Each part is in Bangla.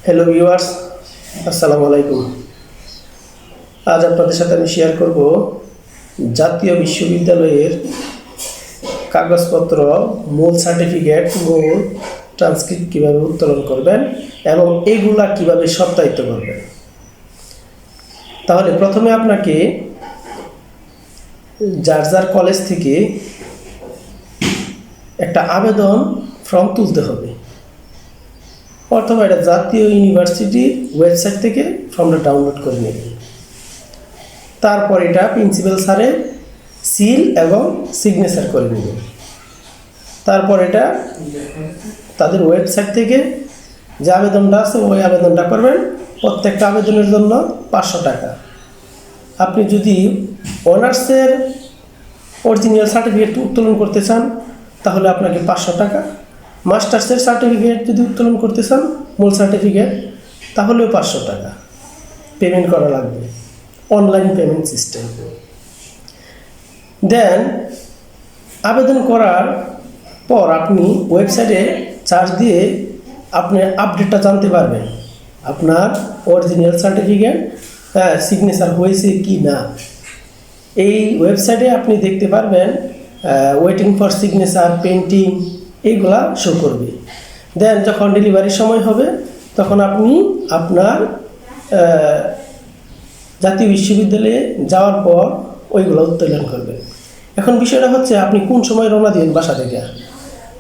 হ্যালো ভিউয়ার্স, আসসালামু আলাইকুম। আজ আপনাদের সাথে আমি শেয়ার করব জাতীয় বিশ্ববিদ্যালয়ের কাগজপত্র, মূল সার্টিফিকেট, মূল ট্রান্সক্রিপ্ট কীভাবে উত্তোলন করবেন এবং এগুলা কিভাবে সত্যায়িত করবেন। তাহলে প্রথমে আপনাকে যার কলেজ থেকে একটা আবেদন ফর্ম তুলতে হবে, অথবা এটা জাতীয় ইউনিভার্সিটির ওয়েবসাইট থেকে ফর্মটা ডাউনলোড করে নেবেন। তারপর এটা প্রিন্সিপাল স্যারের সিল এবং সিগনেচার করে নেবেন। তারপর এটা তাদের ওয়েবসাইট থেকে যে আবেদনটা আছে ওই আবেদনটা করবেন। প্রত্যেকটা আবেদনের জন্য 500 টাকা। আপনি যদি অনার্সের অরিজিনাল সার্টিফিকেট উত্তোলন করতে চান তাহলে আপনাকে 500 টাকা, মাস্টার্সের সার্টিফিকেট যদি উত্তোলন করতে চান মূল সার্টিফিকেট তাহলেও 500 টাকা পেমেন্ট করা লাগবে, অনলাইন পেমেন্ট সিস্টেম। দেন আবেদন করার পর আপনি ওয়েবসাইটে সার্চ দিয়ে আপনি আপডেটটা জানতে পারবেন, আপনার অরিজিনাল সার্টিফিকেট সিগনেচার হয়েছে কি না। এই ওয়েবসাইটে আপনি দেখতে পারবেন ওয়েটিং ফর সিগনেচার, পেন্টিং, এইগুলা শো করবে। দেন যখন ডেলিভারির সময় হবে তখন আপনি আপনার জাতীয় বিশ্ববিদ্যালয়ে যাওয়ার পর ওইগুলো উত্তোলন করবেন। এখন বিষয়টা হচ্ছে আপনি কোন সময় রওনা দিবেন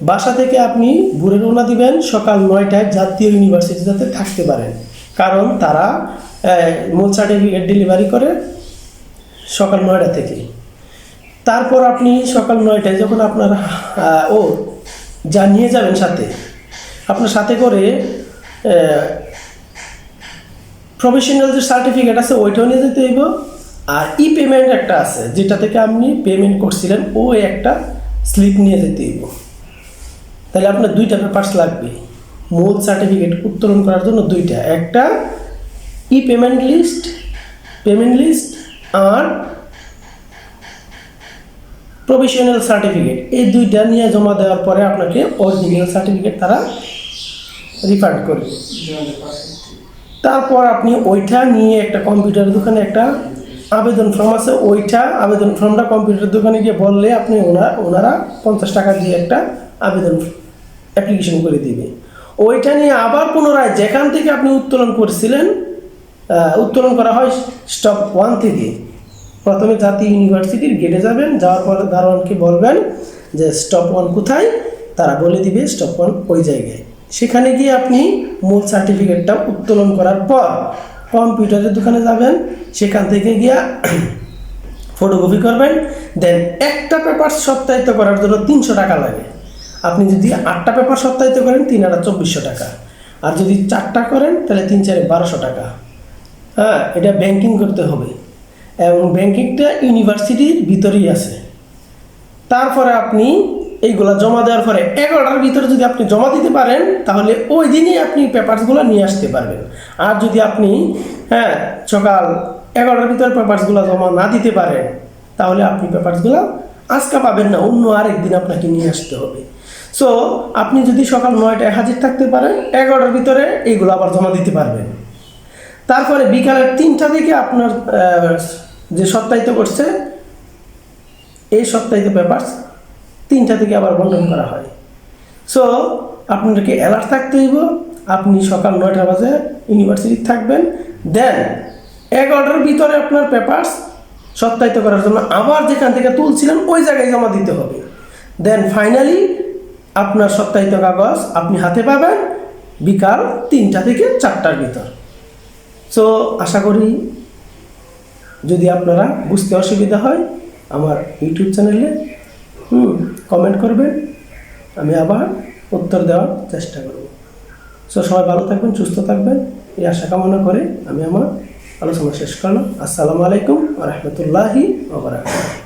বাসা থেকে আপনি ভোরে রওনা দিবেন সকাল 9টায়, জাতীয় ইউনিভার্সিটি যাতে থাকতে পারেন, কারণ তারা মূল সার্টিফিকেট ডেলিভারি করে সকাল 9টা থেকে। তারপর আপনি সকাল 9টায় যখন আপনার যা নিয়ে যাবেন সাথে, আপনার সাথে করে প্রফেশনাল যে সার্টিফিকেট আছে ওইটাও নিয়ে যেতে হইব, আর ই পেমেন্ট একটা আছে যেটা থেকে আপনি পেমেন্ট করছিলেন ওই একটা স্লিপ নিয়ে যেতে হইব। তাহলে আপনার 2টা পেপারস লাগবে মূল সার্টিফিকেট উত্তোলন করার জন্য। 2টা, একটা ই পেমেন্ট লিস্ট আর প্রফেশনাল সার্টিফিকেট। এই 2টা নিয়ে জমা দেওয়ার পরে আপনাকে অরিজিনাল সার্টিফিকেট তারা রিফান্ড করবে। তারপর আপনি ওইটা নিয়ে একটা কম্পিউটার দোকানে একটা আবেদন ফর্ম আছে, ওইটা আবেদন ফর্মটা কম্পিউটার দোকানে গিয়ে বললে আপনি ওনারা 50 টাকা দিয়ে একটা আবেদন অ্যাপ্লিকেশন করে দিবে। ওইটা নিয়ে আবার পুনরায় যেখান থেকে আপনি উত্তোলন করছিলেন, উত্তোলন করা হয় স্টপ 1 থেকে। প্রথমে জাতীয় ইউনিভার্সিটির গেটে যাবেন, যাওয়ার পরে দারোয়ানকে বলবেন যে স্টপ 1 কোথায়, তারা বলে দিবে স্টপ 1 ওই জায়গায়। সেখানে গিয়ে আপনি মূল সার্টিফিকেটটা উত্তোলন করার পর কম্পিউটারের দোকানে যাবেন, সেখান থেকে গিয়ে ফটোকপি করবেন। দেন একটা পেপার সত্যায়িত করার জন্য 300 টাকা লাগে। আপনি যদি 8টা পেপার সত্যায়িত করেন 3 8 2400 টাকা, আর যদি 4টা করেন তাহলে 3 4 1200 টাকা। এটা ব্যাংকিং করতে হবে এবং ব্যাংকিংটা ইউনিভার্সিটির ভিতরেই আছে। তারপরে আপনি এইগুলা জমা দেওয়ার পরে 11টার ভিতরে যদি আপনি জমা দিতে পারেন তাহলে ওই দিনই আপনি পেপারসগুলো নিয়ে আসতে পারবেন। আর যদি আপনি সকাল 11টার ভিতরে পেপারসগুলো জমা না দিতে পারেন তাহলে আপনি পেপারসগুলো আজকে পাবেন না, অন্য আরেকদিন আপনাকে নিয়ে আসতে হবে। সো আপনি যদি সকাল 9টায় হাজির থাকতে পারেন 11টার ভিতরে এইগুলো আবার জমা দিতে পারবেন। তারপরে বিকালের 3টা থেকে আপনার যে সত্যায়িত করছে এই সত্যায়িত পেপারস 3টা থেকে আবার বন্টন করা হয়। সো আপনাদেরকে অ্যালার্ট থাকতে হইব, আপনি সকাল 9টা বাজে ইউনিভার্সিটি থাকবেন। দেন 11টার ভিতরে আপনার পেপারস সত্যায়িত করার জন্য আবার যেখান থেকে তুলছিলেন ওই জায়গায় জমা দিতে হবে। দেন ফাইনালি আপনার সত্যায়িত কাগজ আপনি হাতে পাবেন বিকাল 3টা থেকে 4টার ভিতর। সো আশা করি যদি আপনারা বুঝতে অসুবিধা হয় আমার ইউটিউব চ্যানেলে কমেন্ট করবেন, আমি আবার উত্তর দেওয়ার চেষ্টা করব। সো সবাই ভালো থাকবেন, সুস্থ থাকবেন, এই আশা কামনা করে আমি আমার আলোচনা শেষ করলাম। আসসালামু আলাইকুম ওয়া রাহমাতুল্লাহি ওয়া বারাকাতুহু।